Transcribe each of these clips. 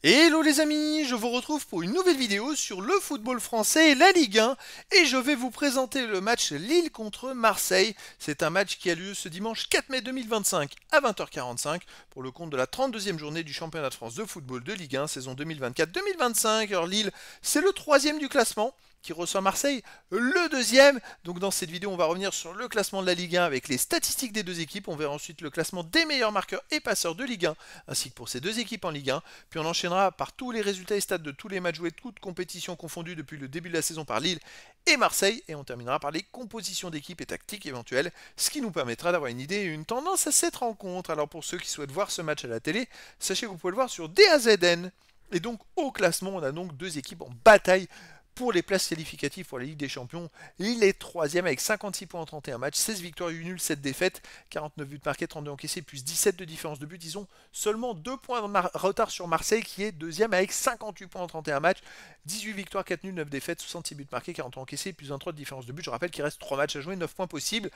Hello les amis, je vous retrouve pour une nouvelle vidéo sur le football français et la Ligue 1 et je vais vous présenter le match Lille contre Marseille. C'est un match qui a lieu ce dimanche 4 mai 2025 à 20h45 pour le compte de la 32e journée du championnat de France de football de Ligue 1 saison 2024-2025. Alors Lille, c'est le troisième du classement qui reçoit Marseille, le deuxième. Donc dans cette vidéo, on va revenir sur le classement de la Ligue 1 avec les statistiques des deux équipes. On verra ensuite le classement des meilleurs marqueurs et passeurs de Ligue 1, ainsi que pour ces deux équipes en Ligue 1. Puis on enchaînera par tous les résultats et stats de tous les matchs joués, toutes compétitions confondues depuis le début de la saison par Lille et Marseille. Et on terminera par les compositions d'équipes et tactiques éventuelles, ce qui nous permettra d'avoir une idée et une tendance à cette rencontre. Alors pour ceux qui souhaitent voir ce match à la télé, sachez que vous pouvez le voir sur DAZN. Et donc au classement, on a donc deux équipes en bataille pour les places qualificatives pour la Ligue des Champions. Lille est troisième avec 56 points en 31 matchs, 16 victoires, 8 nuls, 7 défaites, 49 buts marqués, 32 encaissés, plus 17 de différence de but. Ils ont seulement 2 points de retard sur Marseille qui est deuxième avec 58 points en 31 matchs, 18 victoires, 4 nuls, 9 défaites, 66 buts marqués, 40 encaissés, plus 23 de différence de but. Je rappelle qu'il reste 3 matchs à jouer, 9 points possibles.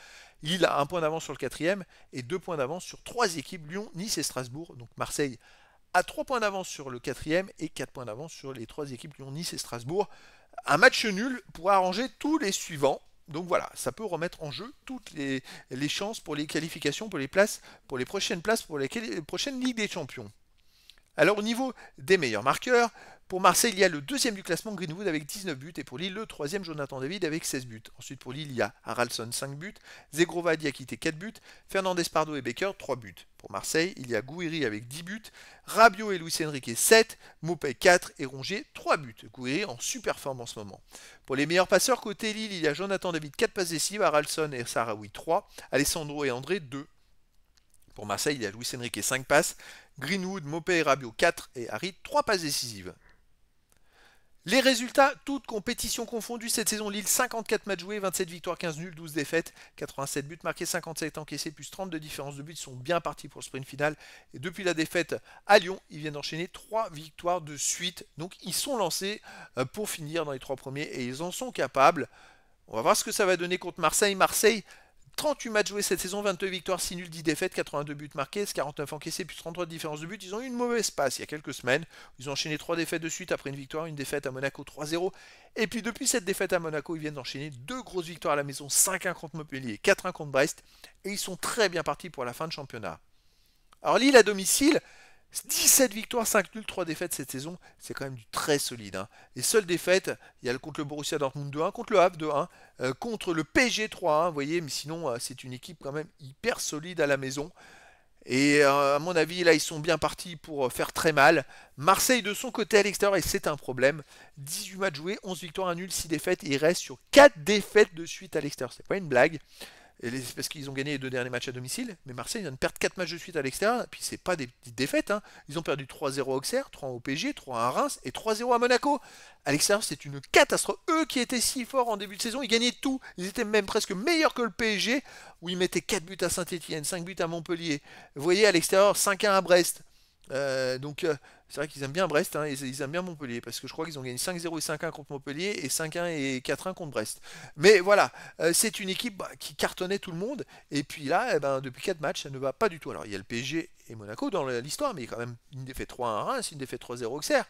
Lille a 1 point d'avance sur le quatrième et 2 points d'avance sur 3 équipes, Lyon, Nice et Strasbourg. Donc Marseille a 3 points d'avance sur le quatrième et 4 points d'avance sur les 3 équipes Lyon, Nice et Strasbourg. Un match nul pourrait arranger tous les suivants. Donc voilà, ça peut remettre en jeu toutes les chances pour les qualifications, pour les places, pour les prochaines places, pour les prochaines Ligues des Champions. Alors au niveau des meilleurs marqueurs, pour Marseille, il y a le deuxième du classement Greenwood avec 19 buts et pour Lille, le troisième Jonathan David avec 16 buts. Ensuite pour Lille, il y a Haraldsson 5 buts, Zegrova Diakité 4 buts, Fernandez Pardo et Baker 3 buts. Pour Marseille, il y a Gouiri avec 10 buts, Rabiot et Luis Enrique 7, Maupay 4 et Rongier 3 buts. Gouiri en super forme en ce moment. Pour les meilleurs passeurs côté Lille, il y a Jonathan David 4 passes décisives, Haraldsson et Sahraoui 3, Alessandro et André 2. Pour Marseille, il y a Luis Enrique 5 passes, Greenwood, Maupay et Rabiot 4 et Harit 3 passes décisives. Les résultats, toutes compétitions confondues cette saison, Lille 54 matchs joués, 27 victoires, 15 nuls, 12 défaites, 87 buts marqués, 57 encaissés, plus 30 de différence de buts. Ils sont bien partis pour le sprint final. Et depuis la défaite à Lyon, ils viennent d'enchaîner 3 victoires de suite. Donc ils sont lancés pour finir dans les 3 premiers et ils en sont capables. On va voir ce que ça va donner contre Marseille. Marseille, 38 matchs joués cette saison, 22 victoires, 6 nuls, 10 défaites, 82 buts marqués, 49 encaissés, plus 33 de différence de but. Ils ont eu une mauvaise passe il y a quelques semaines. Ils ont enchaîné 3 défaites de suite après une victoire, une défaite à Monaco 3-0. Et puis depuis cette défaite à Monaco, ils viennent d'enchaîner 2 grosses victoires à la maison, 5-1 contre Montpellier, 4-1 contre Brest. Et ils sont très bien partis pour la fin de championnat. Alors Lille à domicile, 17 victoires, 5 nuls, 3 défaites cette saison, c'est quand même du très solide. Hein. Les seules défaites, il y a contre le Borussia Dortmund 2-1, contre le Havre 2-1, contre le PSG 3-1, vous voyez, mais sinon c'est une équipe quand même hyper solide à la maison. Et à mon avis, là, ils sont bien partis pour faire très mal. Marseille de son côté à l'extérieur, et c'est un problème. 18 matchs joués, 11 victoires, 1 nul, 6 défaites, et il reste sur 4 défaites de suite à l'extérieur. C'est pas une blague. C'est parce qu'ils ont gagné les 2 derniers matchs à domicile, mais Marseille vient de perdre 4 matchs de suite à l'extérieur, et puis c'est pas des petites défaites, hein. Ils ont perdu 3-0 à Auxerre, 3 au PSG, 3 à Reims et 3-0 à Monaco. À l'extérieur, c'est une catastrophe. Eux qui étaient si forts en début de saison, ils gagnaient tout. Ils étaient même presque meilleurs que le PSG, où ils mettaient 4 buts à Saint-Etienne, 5 buts à Montpellier. Vous voyez, à l'extérieur, 5-1 à Brest. C'est vrai qu'ils aiment bien Brest, hein, ils aiment bien Montpellier, parce que je crois qu'ils ont gagné 5-0 et 5-1 contre Montpellier, et 5-1 et 4-1 contre Brest. Mais voilà, c'est une équipe qui cartonnait tout le monde, et puis là, depuis 4 matchs, ça ne va pas du tout. Alors il y a le PSG et Monaco dans l'histoire, mais il y a quand même une défaite 3-1 à Reims, une défaite 3-0 au Auxerre.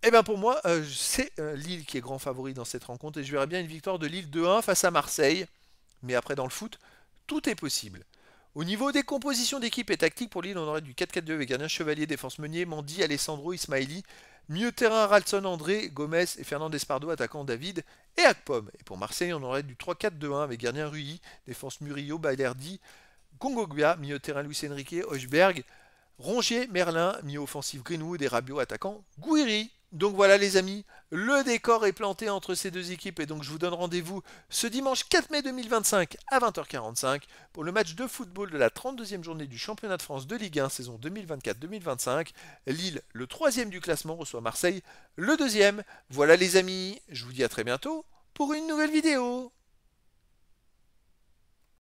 Et bien pour moi, c'est Lille qui est grand favori dans cette rencontre, et je verrais bien une victoire de Lille 2-1 face à Marseille. Mais après, dans le foot, tout est possible. Au niveau des compositions d'équipe et tactique pour Lille, on aurait du 4-4-2 avec gardien Chevalier, défense Meunier, Mandy, Alessandro, Ismaili, milieu terrain Ralston, André, Gomez et Fernandez Pardo, attaquant David et Akpom. Et pour Marseille, on aurait du 3-4-2-1 avec gardien Rui, défense Murillo, Balerdi, Kongogbia, milieu terrain Luis Enrique, Hochberg, Rongier, Merlin, milieu offensif Greenwood et Rabiot, attaquant Gouiri. Donc voilà les amis, le décor est planté entre ces deux équipes et donc je vous donne rendez-vous ce dimanche 4 mai 2025 à 20h45 pour le match de football de la 32e journée du championnat de France de Ligue 1 saison 2024-2025. Lille, le troisième du classement, reçoit Marseille, le deuxième. Voilà les amis, je vous dis à très bientôt pour une nouvelle vidéo.